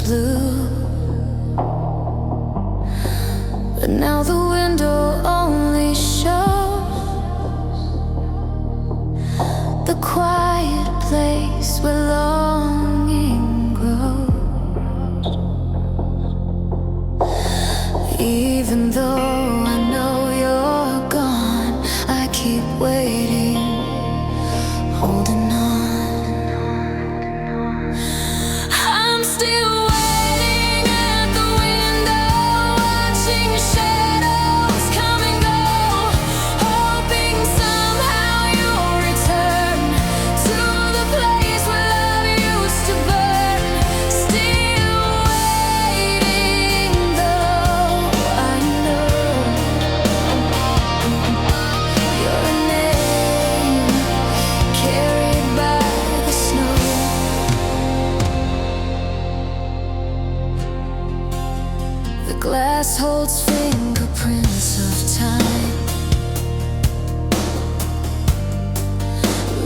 blue. But now the window only shows the quiet place where longing grows. Even though I know you're gone, I keep waiting, holding on. I'm still waiting at the window, watching shadows come and go, hoping somehow you'll return to the place where love used to burn. Still waiting, though I know your name carried by the snow. The glass holds fingerprints of time,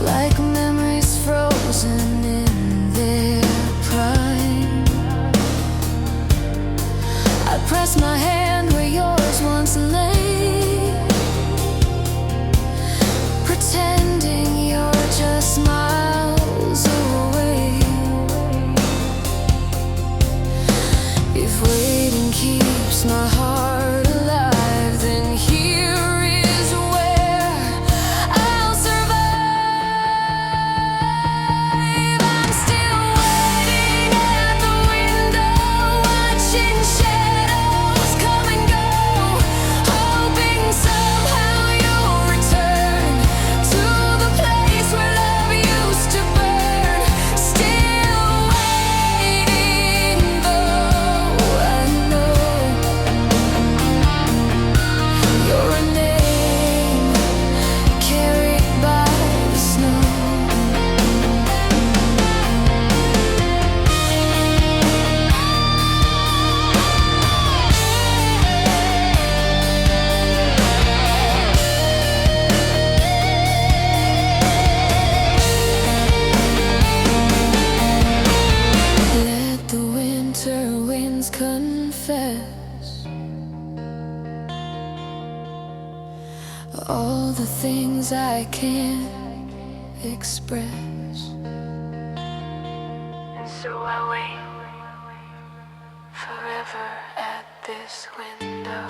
like memories frozen in their prime. I press my hand where yours once lay, pretending you're just miles away. If waiting keeps my heart alive, then here is where I'll survive. I'm still waiting at the window, watching shadows come and go, hoping somehow you'll return to the place where love used to burn. Still waiting, though I know your name carried by the snow. Let the winter winds confess all the things I can't express. And so I wait forever at this window.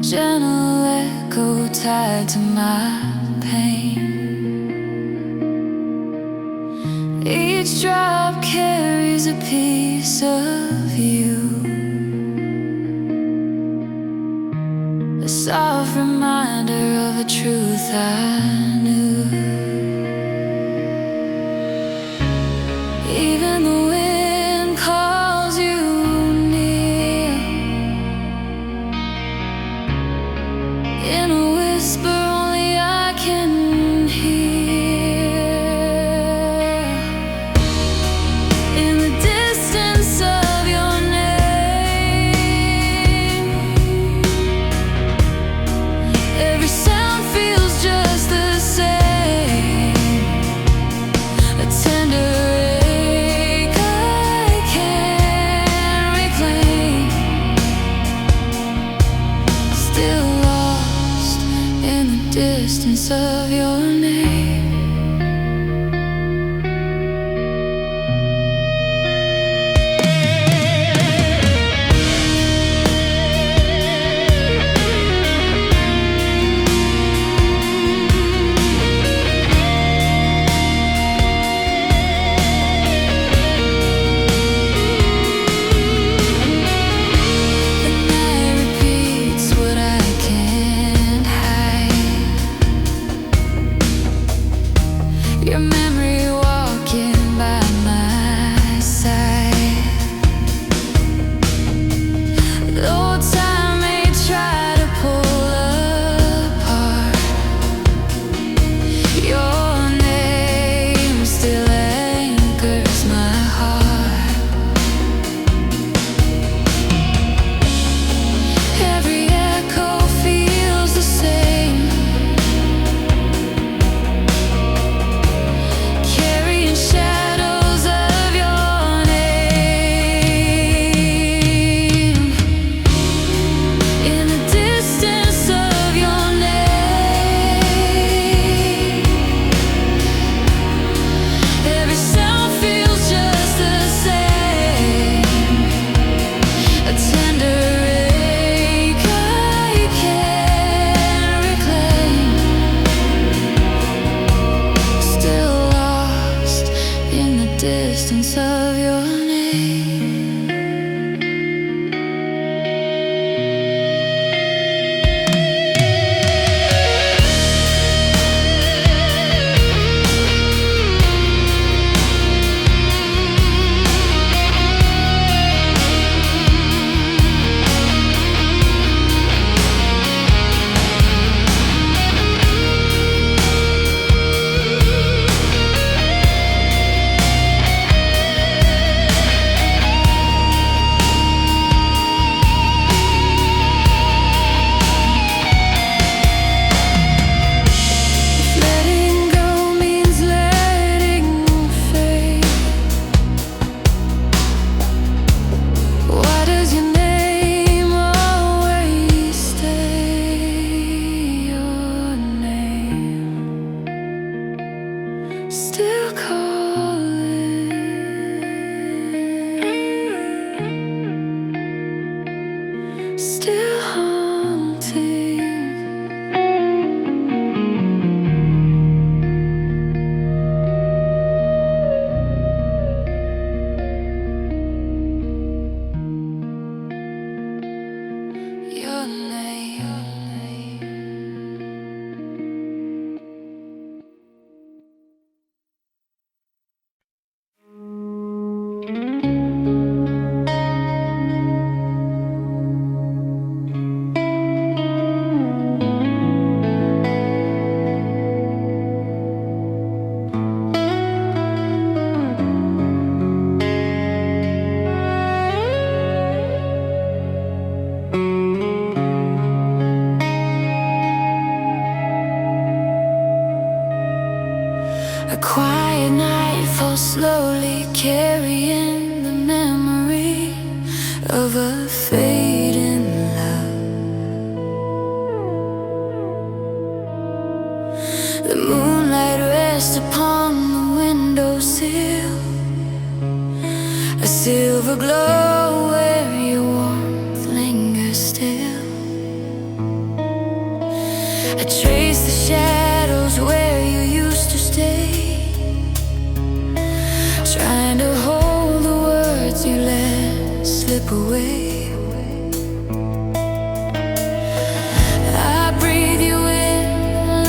Gentle echo tied to my pain. Each drop carries a piece of you, a soft reminder of a truth I knew. Even the wind calls you near, in a whisper only I can hear. In the distance of your name, every sound feels just the same. A tender ache I can't reclaim. Still lost in the distance of your name. Your memory walking by my side. Though time may try to pull apart, your name still anchors my heart. Every echo feels the same, carrying shadows of your name. In the distance of your name, every sound feels just the same. A tender ache I can't reclaim. Still lost in the distance of your name. Letting go means letting fade. Why does your name always stay? Your name still calling, still haunting. Your name. A quiet night falls slowly, carrying the memory of a fading love. The moonlight rests upon the windowsill, a silver glow where your warmth lingers still. I trace the shadows where you used to stay, trying to hold the words you let slip away. I breathe you in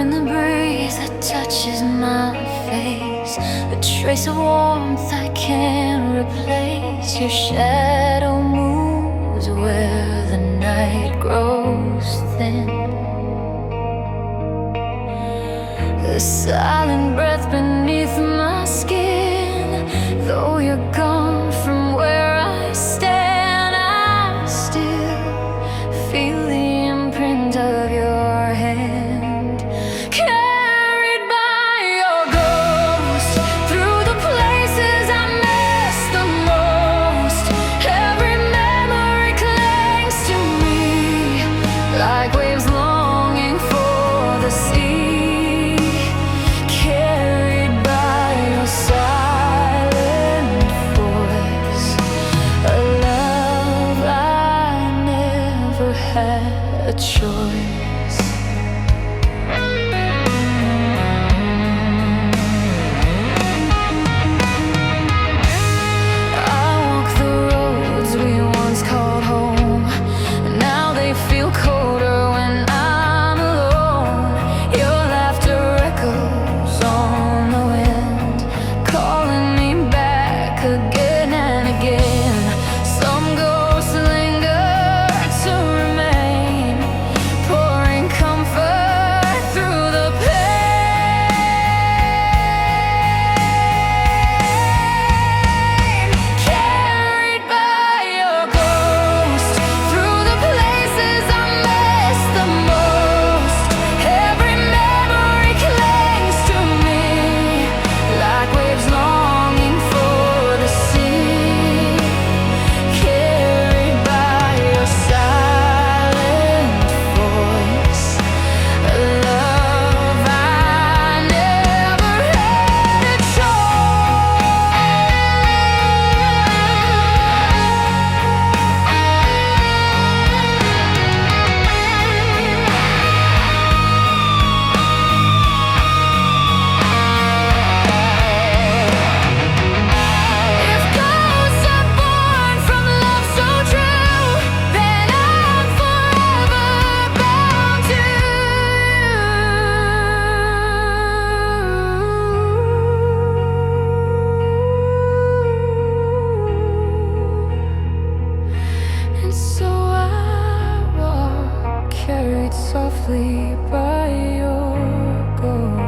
in the breeze that touches my face, a trace of warmth I can't replace. Your shadow moves where the night grows thin, the silent breath beneath my skin. Though you're gone from where I stand, I still feel the imprint of your hand, carried by your ghost through the places I miss the most. Every memory clings to me like waves longing for the sea, carried by your silent voice, a love I never had a choice. I walk the roads we once called home, now they feel colder when I'm alone. Your laughter echoes on the wind, calling me back again and again. Some ghosts linger to remain, pouring comfort through the pain, carried by your ghost through the places I miss the most. Every memory clings to me like waves longing for the sea, carried by your silent voice, a love I never had a choice. If ghosts are born from love so true, then I'm forever bound to you. And so I walk, carried softly by your ghost.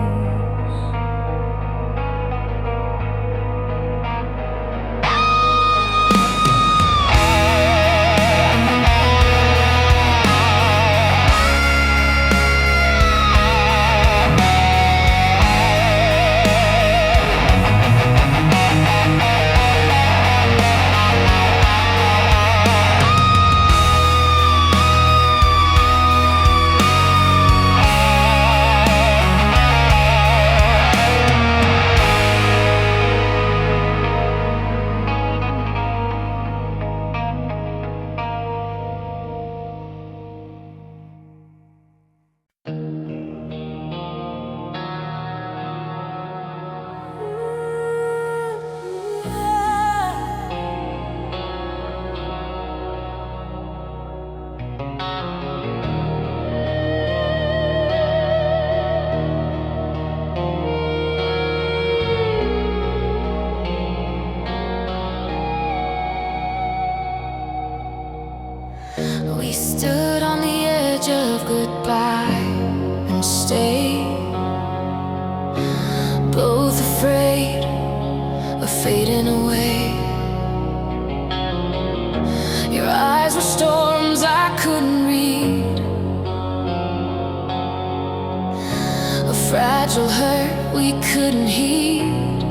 We stood on the edge of goodbye and stayed, both afraid of fading away. Your eyes were storms I couldn't read, a fragile hurt we couldn't heed.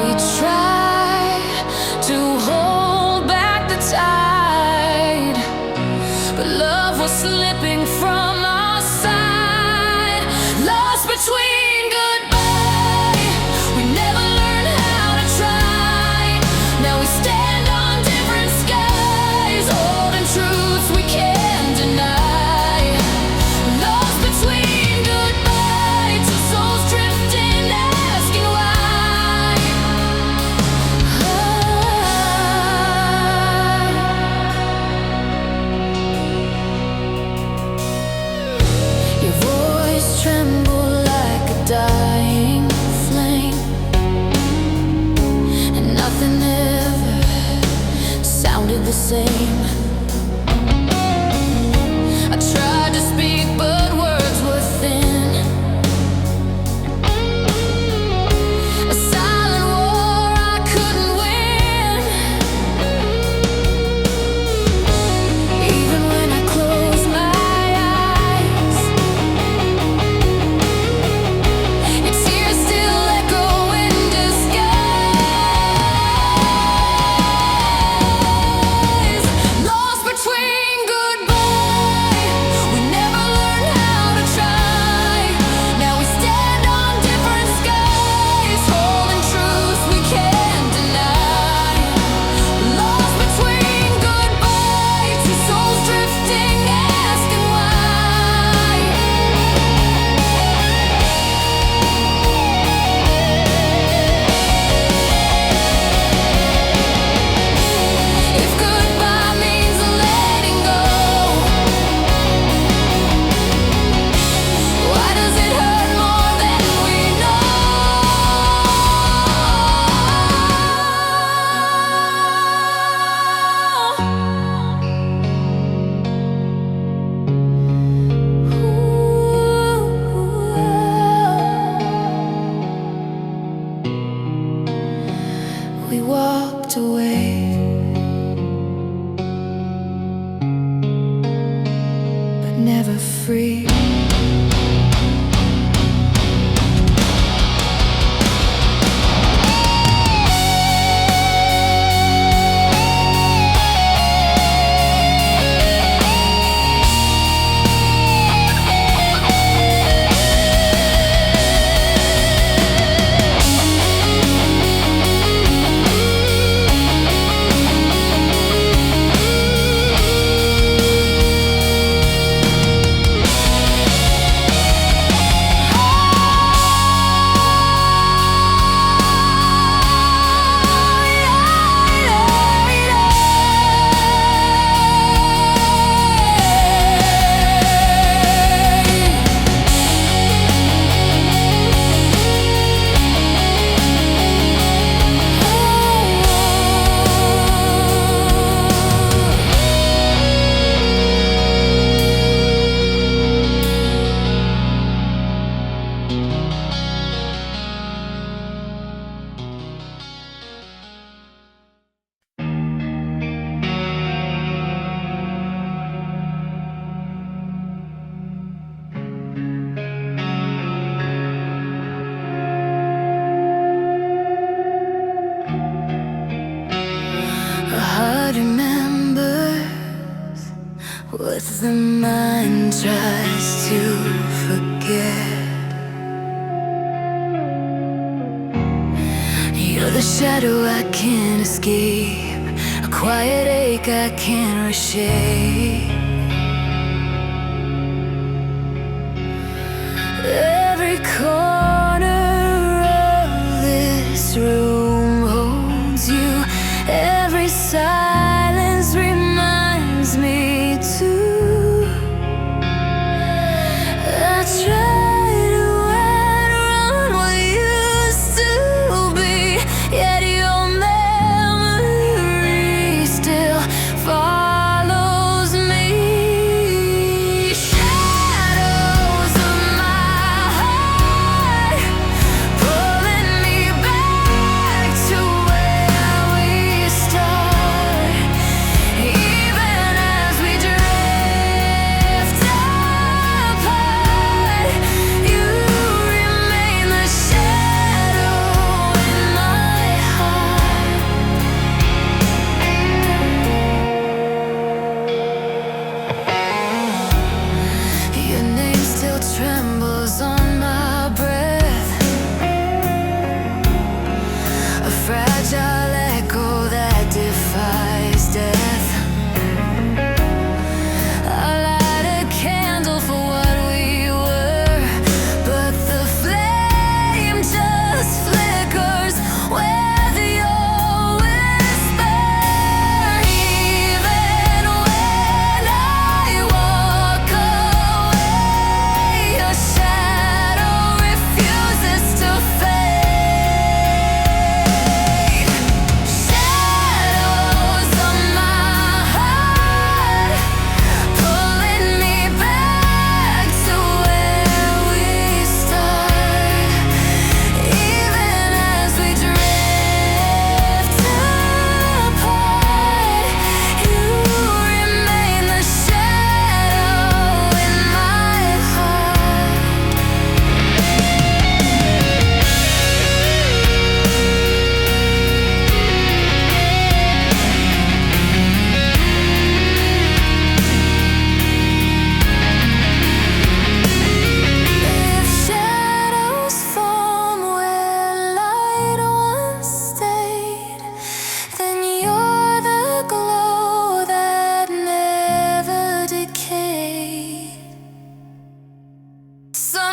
We tried to hold back the tide, but love was slipping from our side, lost between goodbye. We never learned how to try. Now we stand on different skies, holding truths we can't deny. Lost between goodbye, two souls drifting, asking why. dying flame, and nothing ever sounded the same. I tried to speak, but words were thin. A silent war I couldn't win. Even when I close my eyes, your tears still echo in disguise. Lost between goodbye, we never learned how to try. Now we stand on different skies, holding truths we can't deny. Lost between goodbye, two souls drifting, asking why. If goodbye means letting go, why does it hurt more than we know? We walked away, but never free. A heart remembers what the mind tries to forget. You're the shadow I can't escape, a quiet ache I can't reshape. Every corner of this room holds you. Every silence reminds me to. I try to outrun what used to be, yet your memory still follows me.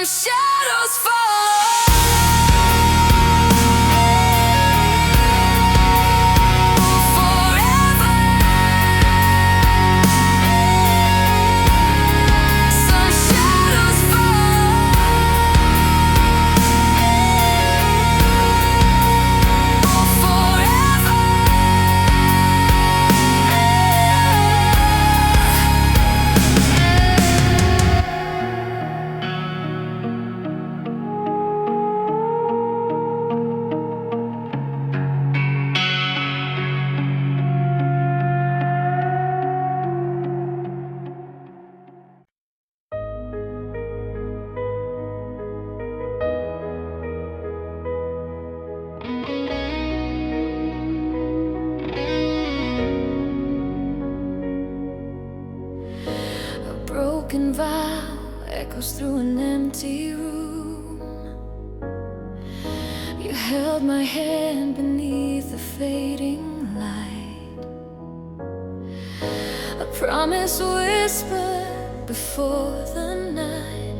some shadows fall. Broken vow echoes through an empty room. You held my hand beneath the fading light. A promise whispered before the night,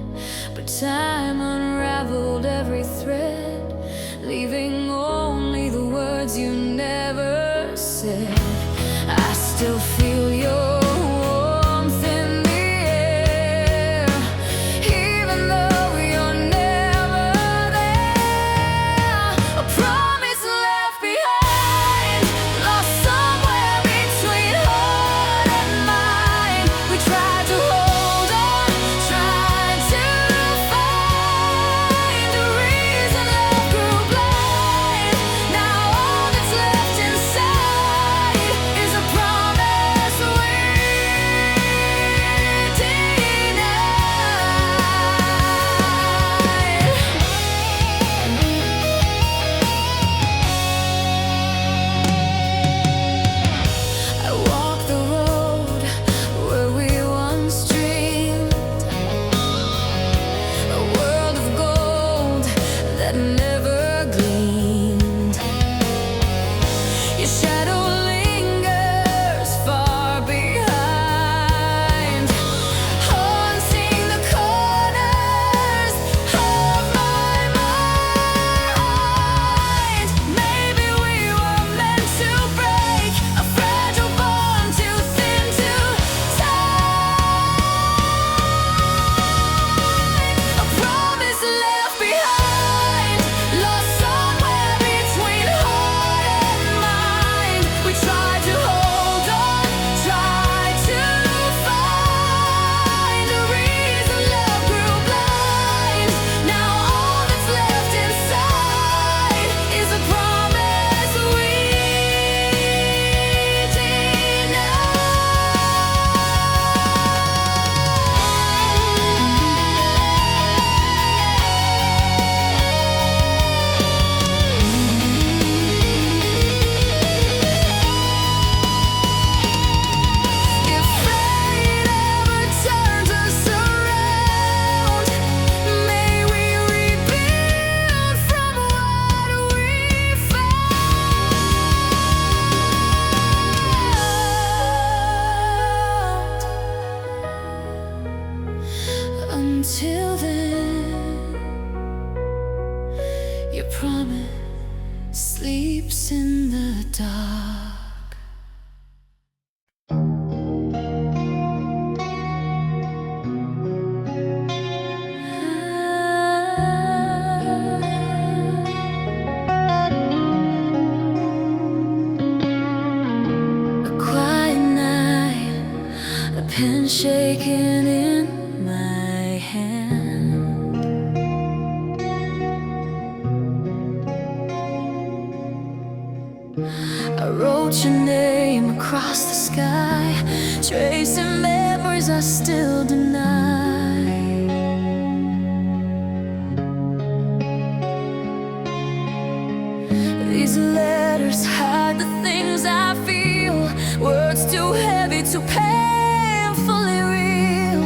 but time unraveled every thread, leaving only the words you never said. I still feel your until then, your promise sleeps in the dark. A quiet night, a pen shaking in my hand. I wrote your name across the sky, tracing memories I still deny. These letters hide the things I feel, words too heavy to painfully real.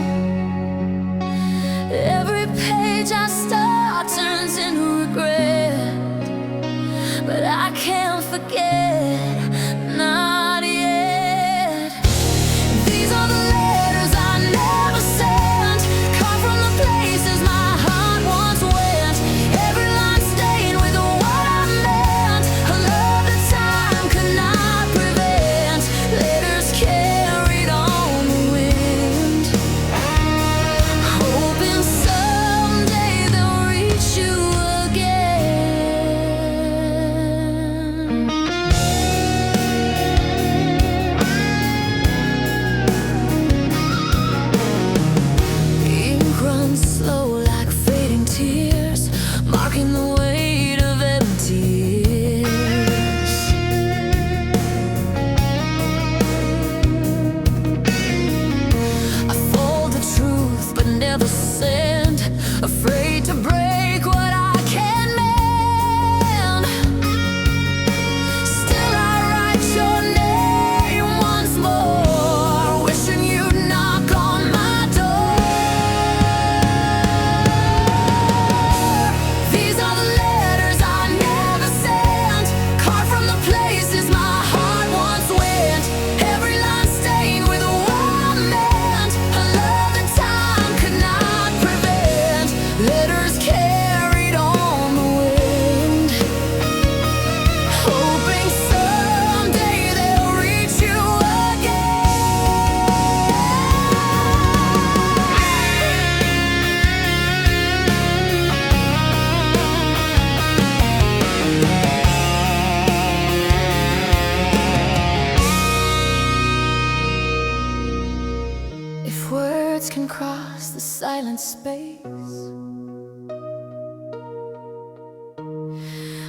Every page I start turns into regret, but I can't forget, not yet. These are the letters I never sent, come from the places my heart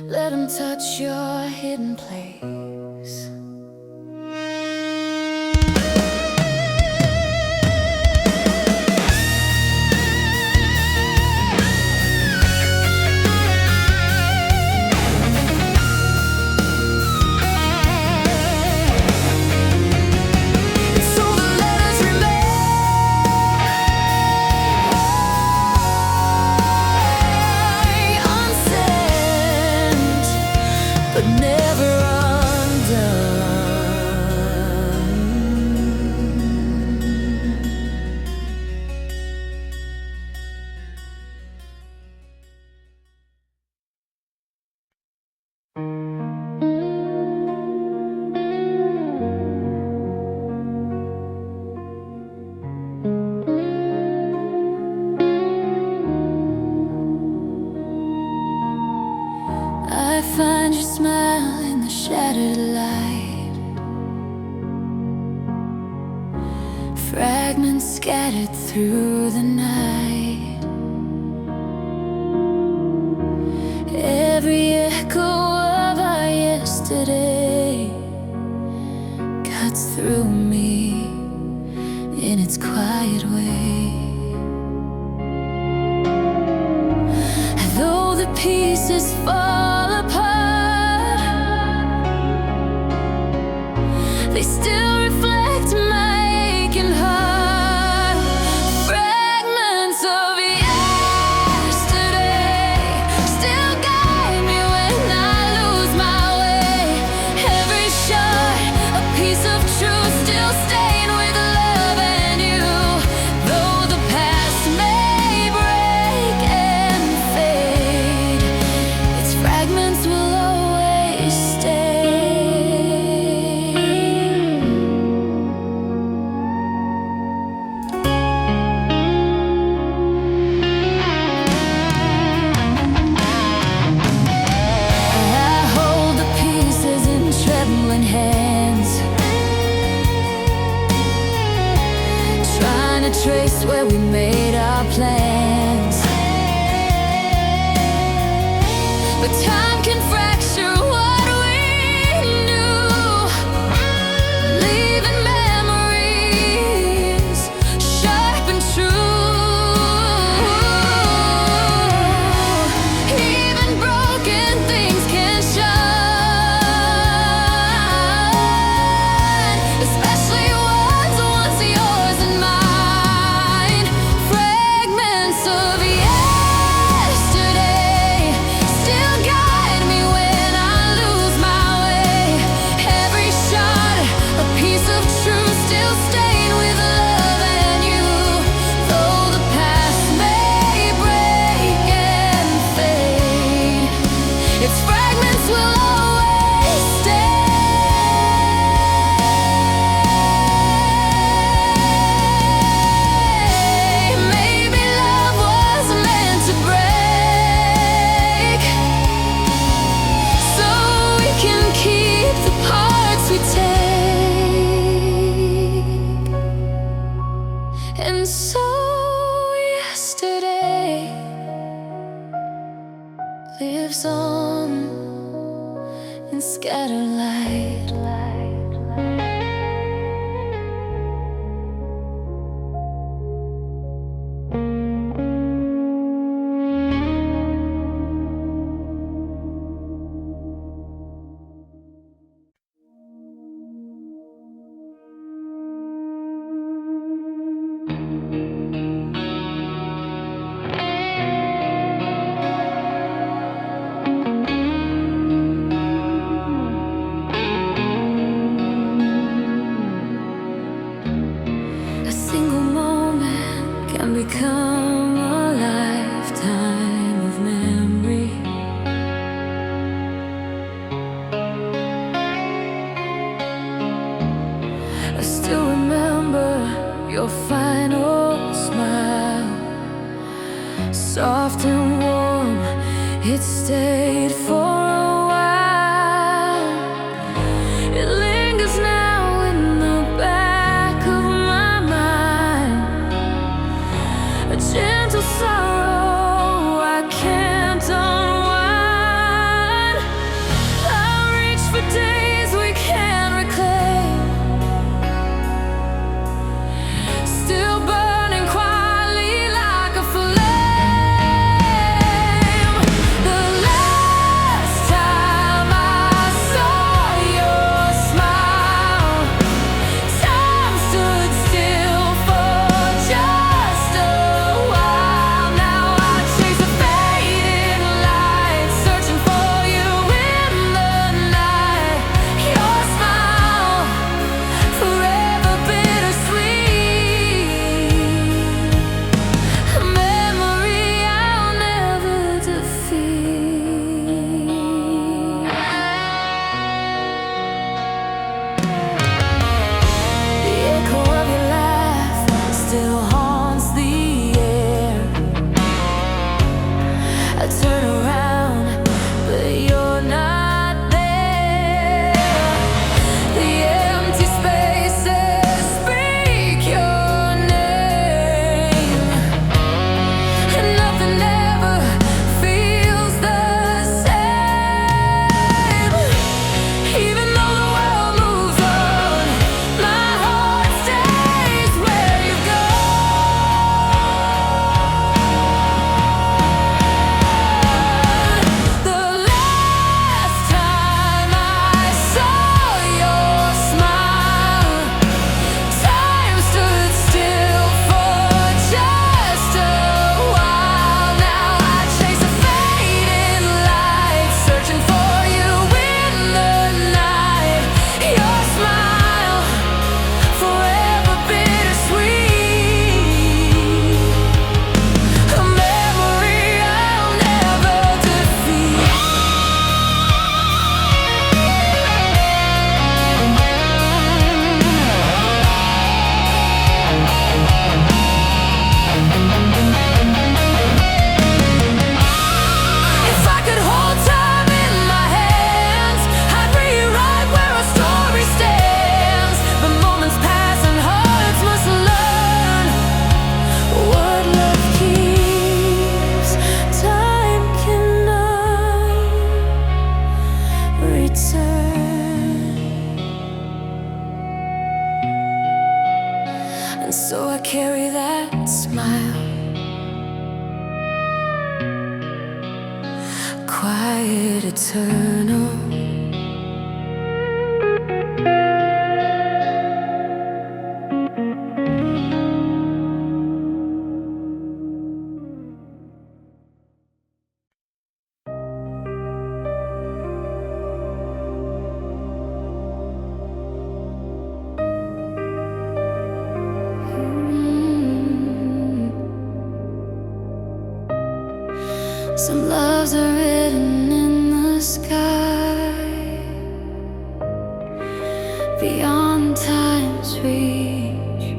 Let him touch your hidden place. I find your smile in the shattered light, fragments scattered through the night. Every echo of our yesterday cuts through me in its quiet way. Though the pieces fall apart, they still reflect my aching heart. Fragments of yesterday still guide me when I lose my way. Every shot, a piece of truth still stained with love and you. Though the past may break and fade, its fragments will always stay. I hold the pieces in trembling hands, trying to trace where we made our plans. But time can fracture what we knew, leaving memories sharp and true. Even broken things can shine, especially ones once yours and mine. Fragments of yesterday still guide me when I lose my way. Every shot, a piece of truth still stained with love and you. Though the past may break and fade, its fragments will always stay. Maybe love was meant to break, so we can keep the parts we take. And so yesterday lives on in scattered light. A single moment can become a lifetime of memory. I still remember your final smile, soft and warm, it stayed for a while. It lingers now in the back of my mind, a gentle sigh. it eternal. Some loves are written in the sky, beyond time's reach.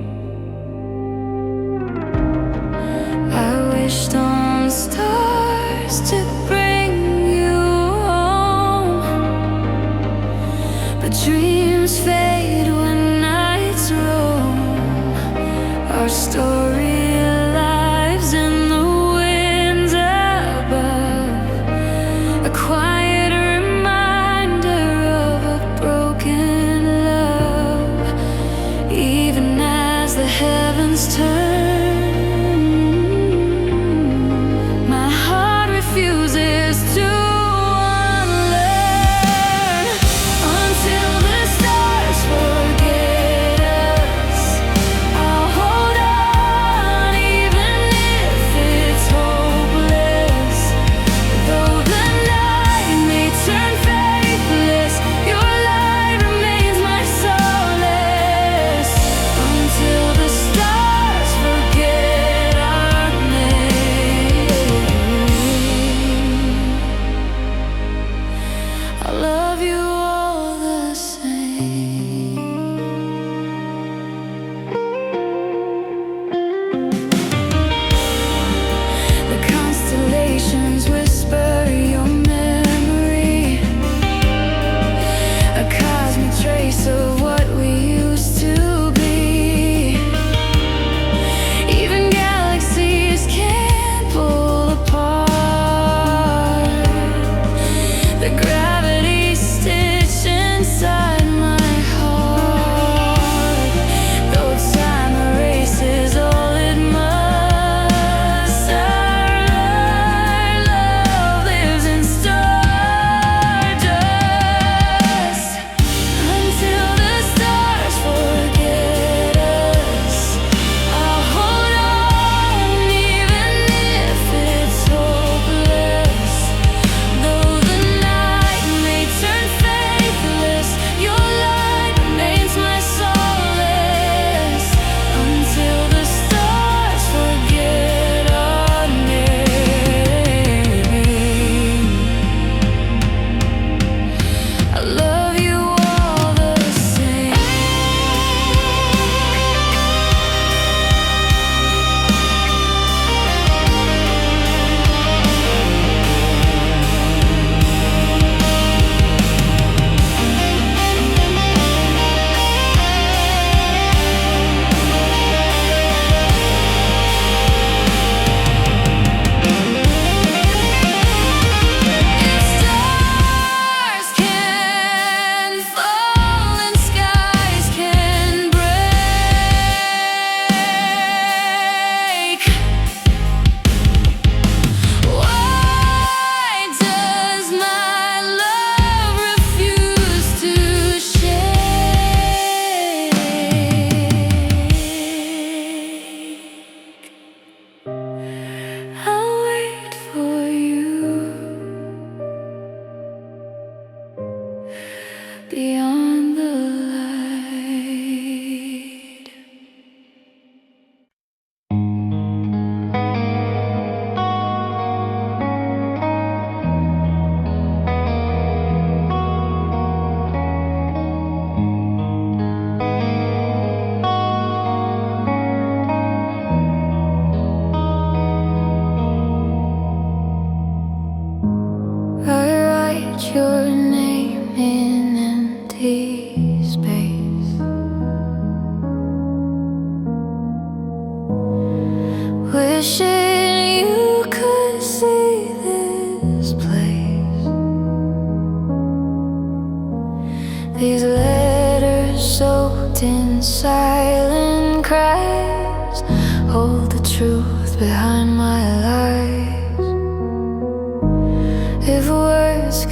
I wished on stars to bring you home, but dreams fade when nights roam. Our story lives in the winds above, a quiet reminder of a broken love. Even as the heavens turn, my heart refuses to unlearn. Until the stars forget us, I'll hold on even if it's hopeless. Though the night may turn faithless, your light remains my solace. Until the stars forget our name, I love you all the same. The constellations whisper your memory, a cosmic trace of what we used to be. Even galaxies can't pull apart the gravity stitched inside my heart. Though time erases all it must, our love lives in stardust. Until the stars forget us, I'll hold on even if it's hopeless. Though the night may turn faithless, your light remains my solace. Until the stars forget our name, I love you all the same. If stars can fall and skies can break, why does my love refuse to shake? I'll wait for you beyond the light. I write your name in empty space, wishing you could see this place. These letters soaked in silent cries hold the truth behind my lies. If words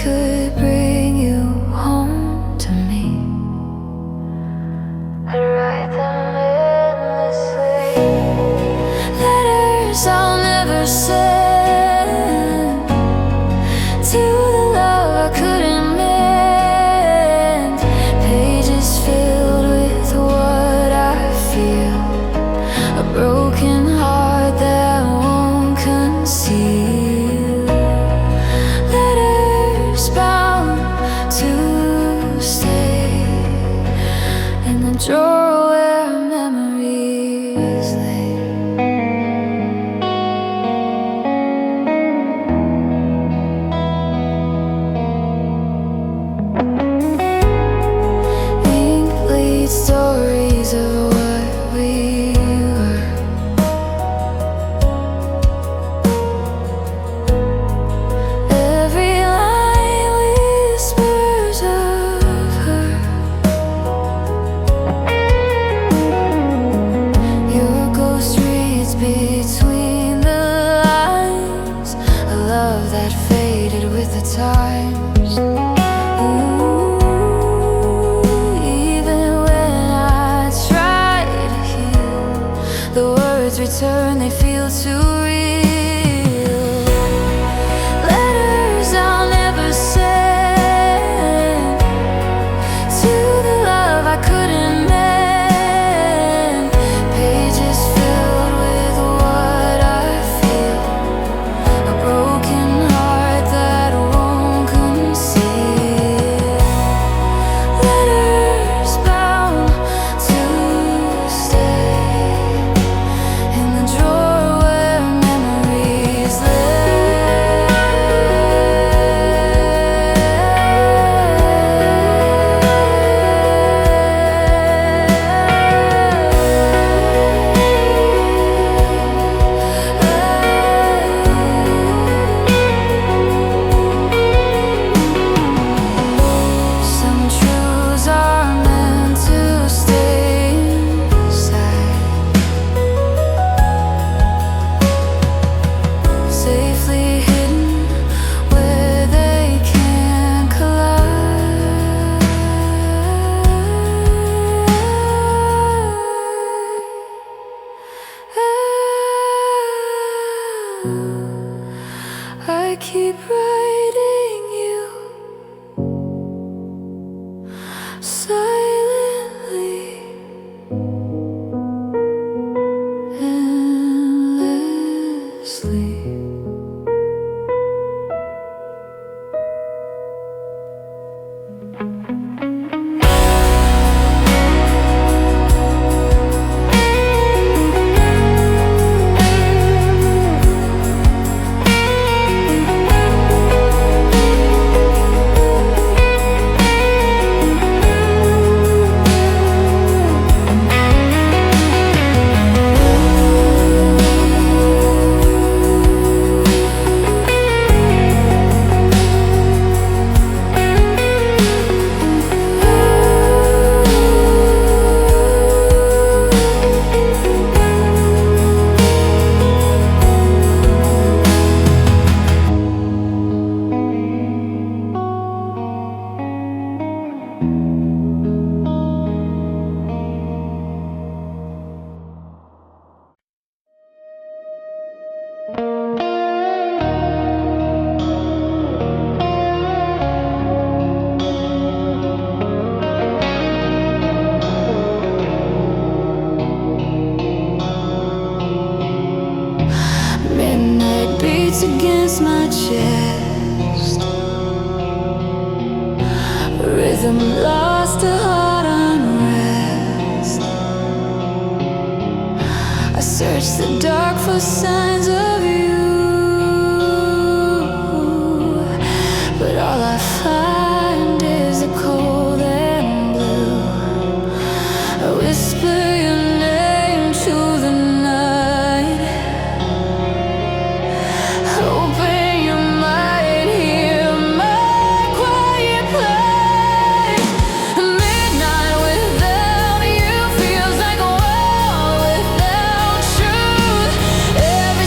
I keep writing you silently, endlessly. Midnight beats against my chest, rhythm lost to heart unrest. I search the dark for signs of you, but all I find is a cold and blue. I whisper your name to the night, hoping you might hear my quiet play. Midnight without you feels like a wall without truth. Every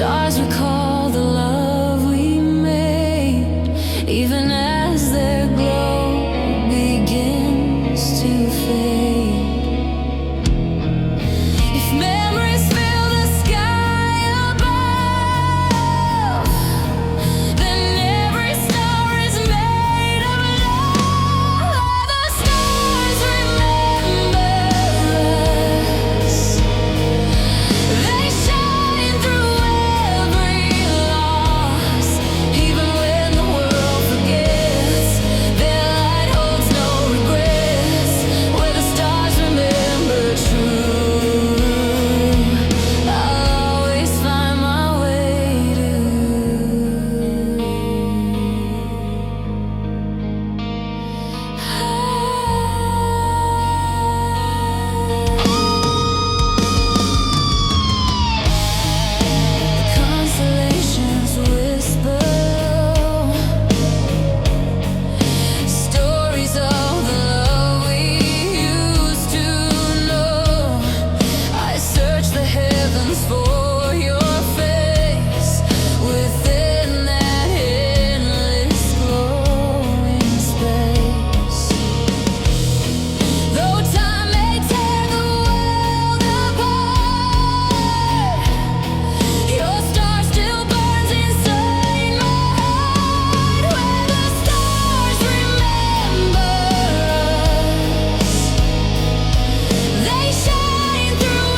Stars recall the love we made, even as their glow begins to fade. If memories fill the sky above, then every star is made of love. The stars remember us. They shine through every loss, even when the world forgets. Their light holds no regrets. Where the stars remember true, I'll always find my way to constellations whisper stories of the love we used to know. I search the heavens for your face within that endless glowing space. Though time may tear the world apart, your star still burns inside my heart. Where the stars remember us, they shine through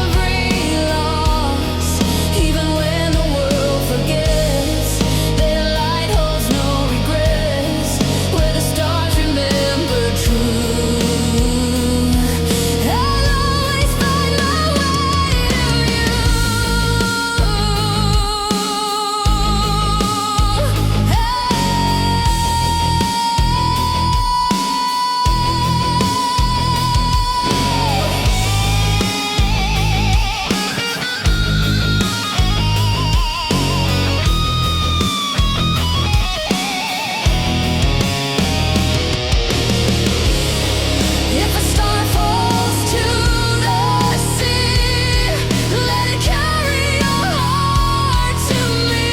every loss, even when the world forgets. Their light holds no regrets. Where the stars remember true, I'll always find my way to you. If a star falls to the sea, let it carry your heart to me.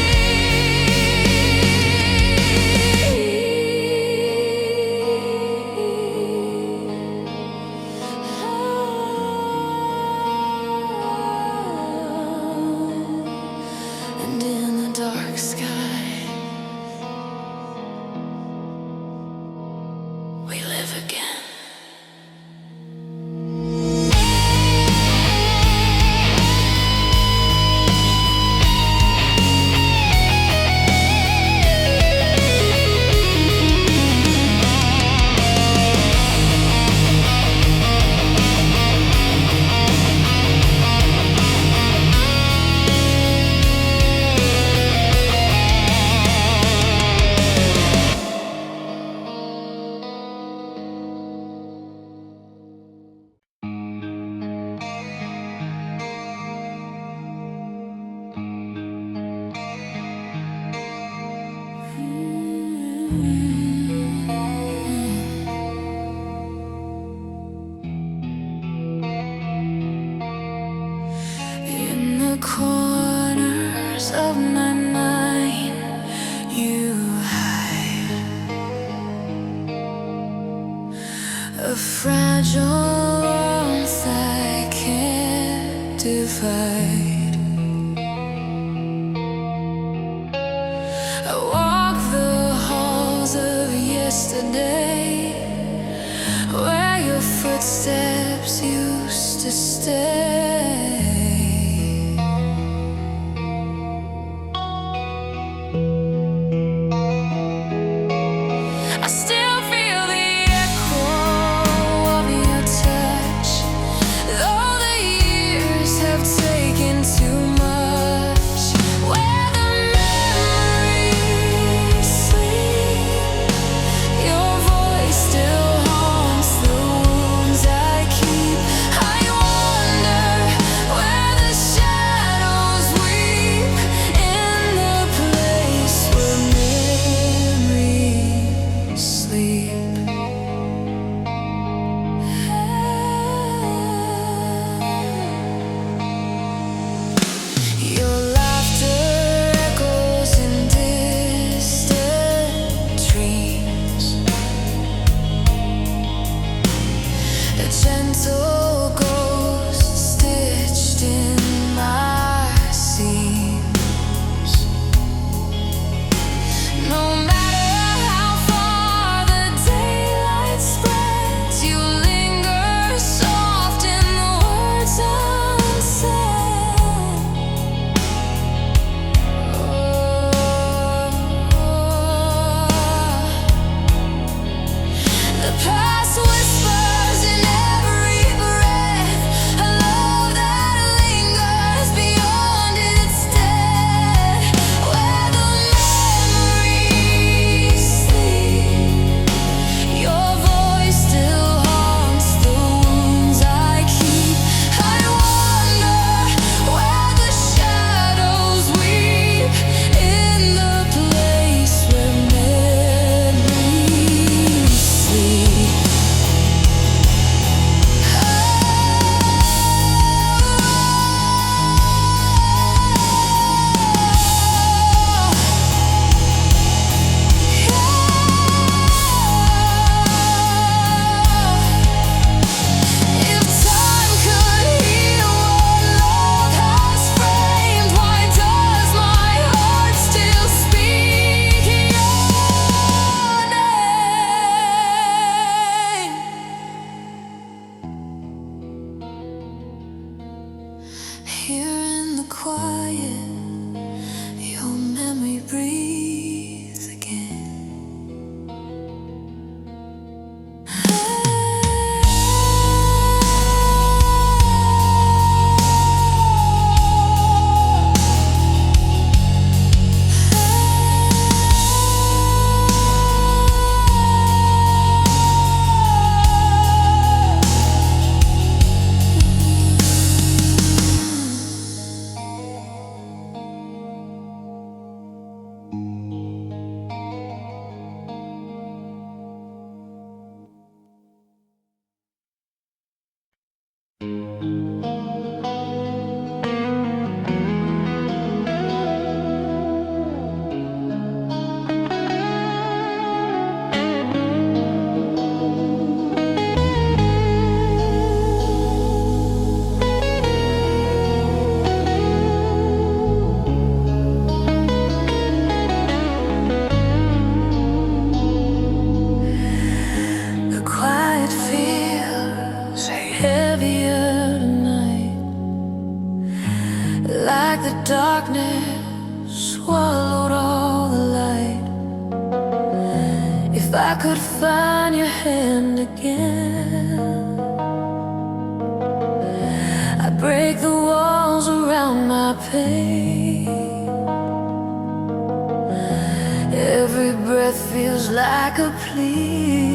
And in the dark sky, we live again. In the corners of my mind, you hide a fragile warmth I can't divide. I walk the halls of yesterday, where your footsteps used to stay. I still feel the echo of your touch, though the years have taken too much. Where the memories sleep, your voice still haunts the wounds I keep. I wonder Here in the quiet, your memory breathes again. Like the darkness swallowed all the light. If I could find your hand again, I'd break the walls around my pain. Every breath feels like a plea.